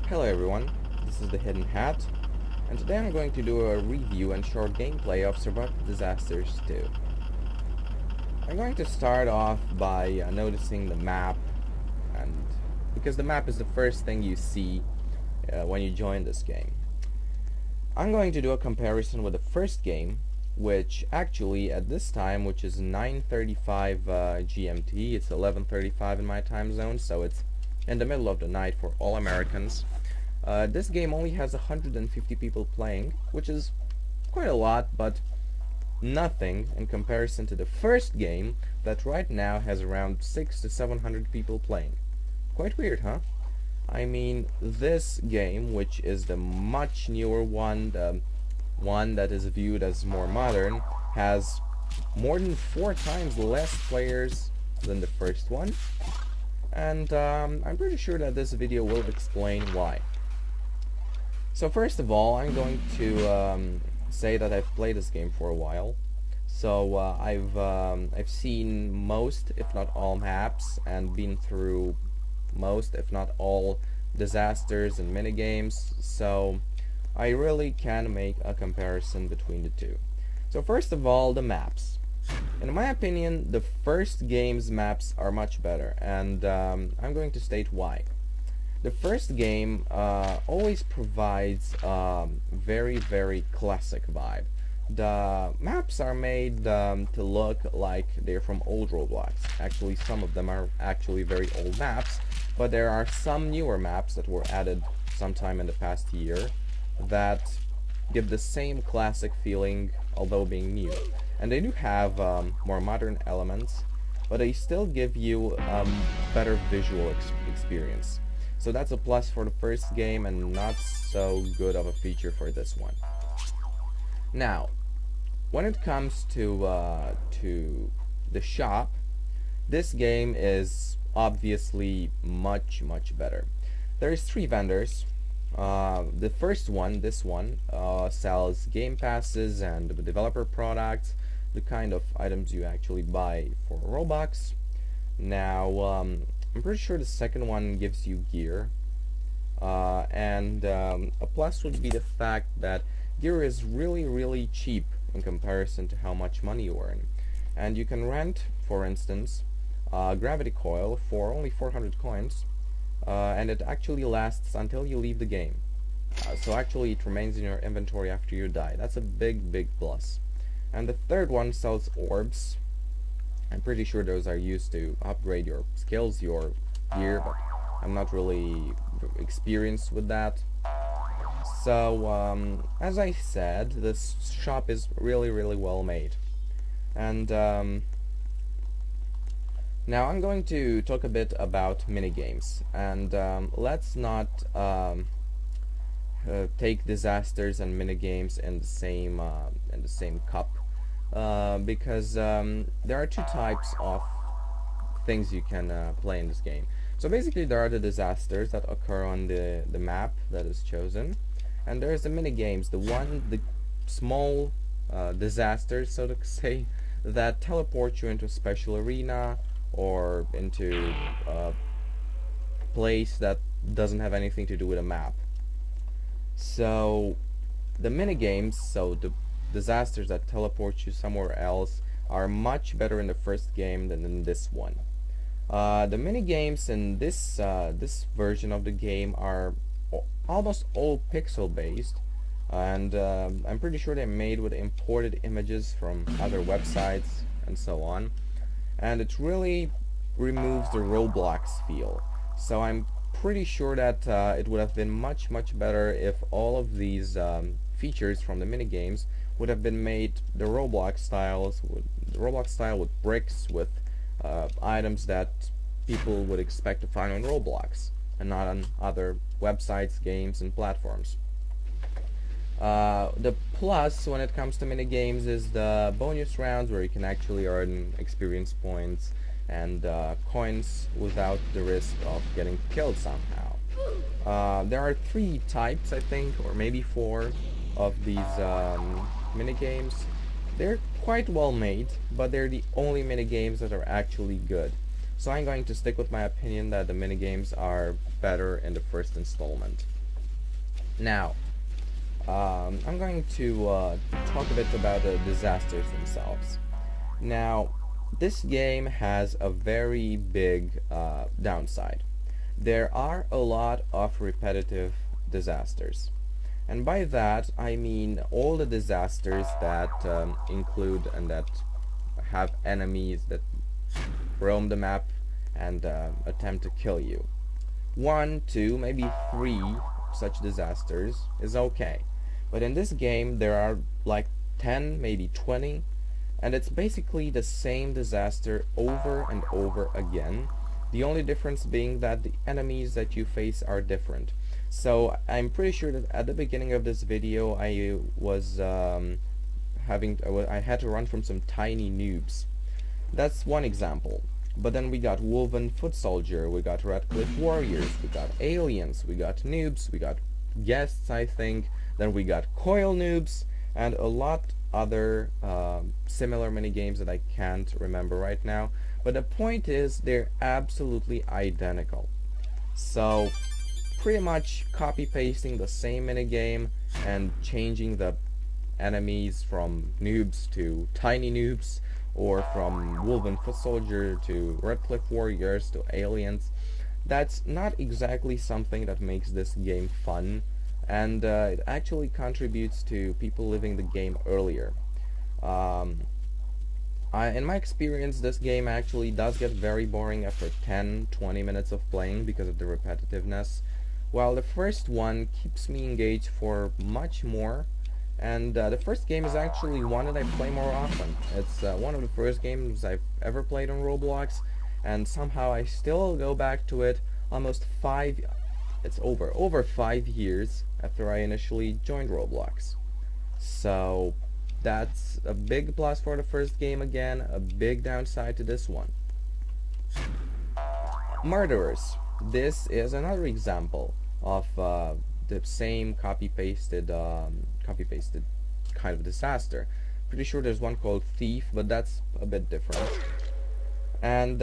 Hello everyone, this is the Hidden Hat, and today I'm going to do a review and short gameplay of Survival Disasters 2. I'm going to start off by noticing the map, and because the map is the first thing you see when you join this game. I'm going to do a comparison with the first game, which actually at this time, which is 9:35 GMT, it's 11:35 in my time zone, so it's in the middle of the night for all Americans. This game only has 150 people playing, which is quite a lot, but nothing in comparison to the first game that right now has around 600 to 700 people playing. Quite weird, huh? I mean, this game, which is the much newer one, the one that is viewed as more modern, has more than 4 times less players than the first one. And I'm pretty sure that this video will explain why. So first of all, I'm going to say that I've played this game for a while. So I've seen most, if not all, maps and been through most, if not all, disasters and minigames. So I really can make a comparison between the two. So first of all, the maps. In my opinion, the first game's maps are much better, and I'm going to state why. The first game always provides a very classic vibe. The maps are made to look like they're from old Roblox. Actually, some of them are actually very old maps, but there are some newer maps that were added sometime in the past year that give the same classic feeling, although being new. And they do have more modern elements, but they still give you better visual experience. So that's a plus for the first game and not so good of a feature for this one. Now, when it comes to the shop, this game is obviously much better. There's 3 vendors. The first one, this one, sells game passes and developer products, the kind of items you actually buy for Roblox. Now, I'm pretty sure the second one gives you gear, and a plus would be the fact that gear is really cheap in comparison to how much money you earn. And you can rent, for instance, a gravity coil for only 400 coins, and it actually lasts until you leave the game. So actually it remains in your inventory after you die. That's a big plus. And the third one sells orbs. I'm pretty sure those are used to upgrade your skills, your gear, but I'm not really experienced with that. So as I said, this shop is really well made. And now I'm going to talk a bit about minigames, and let's not take disasters and minigames in the same cup, because there are 2 types of things you can play in this game. So basically, there are the disasters that occur on the map that is chosen, and there's the minigames, the small disasters, so to say, that teleport you into a special arena or into a place that doesn't have anything to do with a map. So the minigames, so the disasters that teleport you somewhere else, are much better in the first game than in this one. The minigames in this version of the game are almost all pixel based, and I'm pretty sure they're made with imported images from other websites and so on, and it really removes the Roblox feel. So I'm pretty sure that it would have been much better if all of these features from the minigames would have been made the Roblox style with bricks, with items that people would expect to find on Roblox and not on other websites, games, and platforms. The plus when it comes to minigames is the bonus rounds, where you can actually earn experience points and coins without the risk of getting killed somehow. There are 3 types, I think, or maybe 4 of these minigames. They're quite well made, but they're the only minigames that are actually good. So I'm going to stick with my opinion that the minigames are better in the first installment. Now, I'm going to talk a bit about the disasters themselves. Now, this game has a very big downside. There are a lot of repetitive disasters. And by that, I mean all the disasters that include and that have enemies that roam the map and attempt to kill you. One, two, maybe three such disasters is okay. But in this game, there are like 10, maybe 20, and it's basically the same disaster over and over again. The only difference being that the enemies that you face are different. So I'm pretty sure that at the beginning of this video I was I had to run from some tiny noobs. That's one example. But then we got Woven Foot Soldier, we got Red Cliff Warriors, we got Aliens, we got Noobs, we got Guests, I think, then we got Coil Noobs, and a lot other similar minigames that I can't remember right now. But the point is, they're absolutely identical. So, pretty much copy-pasting the same minigame and changing the enemies from noobs to tiny noobs, or from Woven Foot Soldier to Red Cliff Warriors to Aliens. That's not exactly something that makes this game fun, and it actually contributes to people leaving the game earlier. In my experience, this game actually does get very boring after 10-20 minutes of playing because of the repetitiveness, while the first one keeps me engaged for much more. And the first game is actually one that I play more often. It's one of the first games I've ever played on Roblox, and somehow I still go back to it almost it's over 5 years after I initially joined Roblox. So that's a big plus for the first game again, a big downside to this one. Murderers. This is another example of the same copy-pasted kind of disaster. Pretty sure there's one called Thief, but that's a bit different. And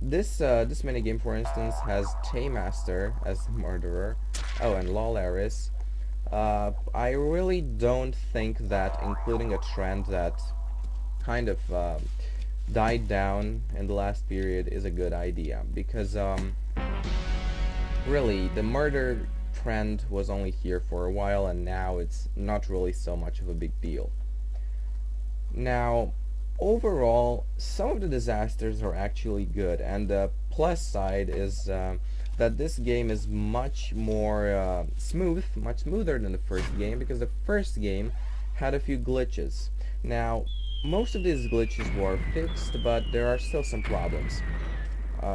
this minigame, for instance, has Taymaster as the murderer. Oh, and Lolaris. I really don't think that including a trend that kind of died down in the last period is a good idea, because really the murder trend was only here for a while, and now it's not really so much of a big deal. Now, overall, some of the disasters are actually good, and the plus side is that this game is much more much smoother than the first game, because the first game had a few glitches. Now, most of these glitches were fixed, but there are still some problems.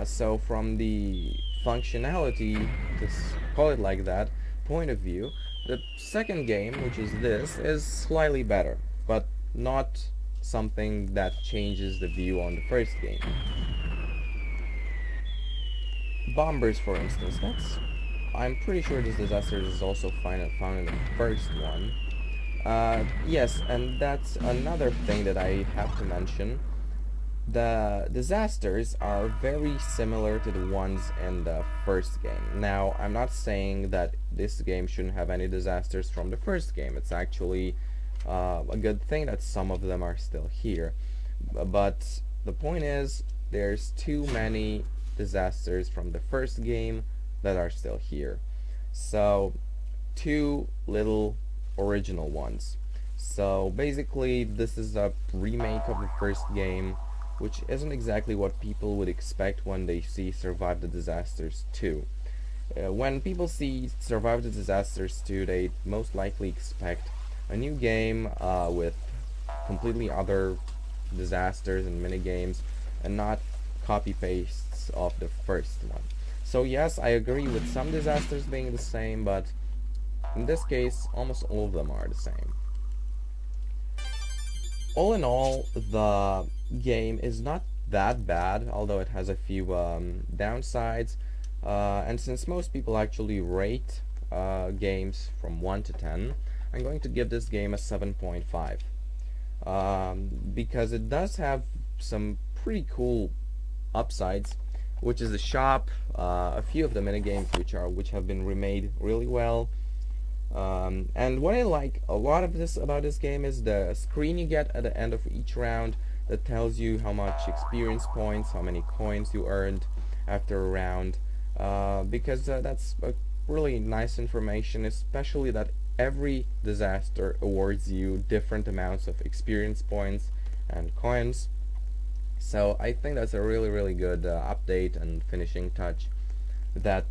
So from the functionality, to call it like that, point of view, the second game, which is this, is slightly better, but not something that changes the view on the first game. Bombers, for instance, I'm pretty sure this disaster is also found in the first one. Yes, and that's another thing that I have to mention. The disasters are very similar to the ones in the first game. Now, I'm not saying that this game shouldn't have any disasters from the first game. It's actually a good thing that some of them are still here. But the point is, there's too many disasters from the first game that are still here. So, too little original ones. So basically, this is a remake of the first game, which isn't exactly what people would expect when they see Survive the Disasters 2. When people see Survive the Disasters 2, they most likely expect a new game with completely other disasters and minigames, and not copy-pastes of the first one. So yes, I agree with some disasters being the same, but in this case, almost all of them are the same. All in all, the game is not that bad, although it has a few downsides. And since most people actually rate games from 1 to 10, I'm going to give this game a 7.5. Because it does have some pretty cool upsides. which is the shop, a few of the minigames which have been remade really well. And what I like a lot of this about this game is the screen you get at the end of each round that tells you how much experience points, how many coins you earned after a round, because that's a really nice information, especially that every disaster awards you different amounts of experience points and coins. So I think that's a really good update and finishing touch that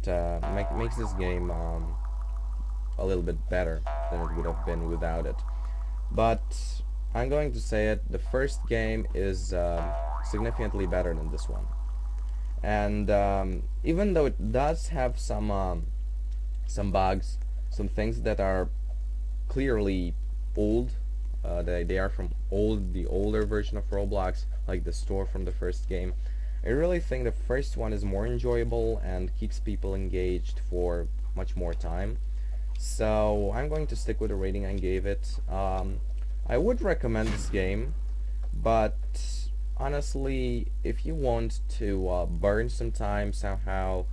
makes this game a little bit better than it would have been without it. But I'm going to say it, the first game is significantly better than this one. And even though it does have some bugs, some things that are clearly old, they are from the older version of Roblox, like the store from the first game. I really think the first one is more enjoyable and keeps people engaged for much more time. So I'm going to stick with the rating I gave it. I would recommend this game, but honestly, if you want to burn some time somehow,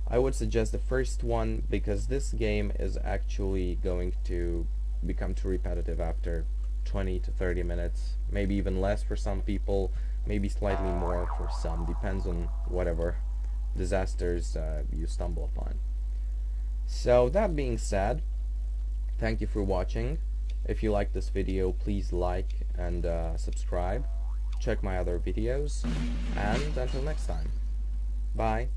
I would suggest the first one, because this game is actually going to become too repetitive after 20 to 30 minutes, maybe even less for some people, maybe slightly more for some, depends on whatever disasters you stumble upon. So that being said, thank you for watching. If you like this video, please like and subscribe. Check my other videos, and until next time, bye.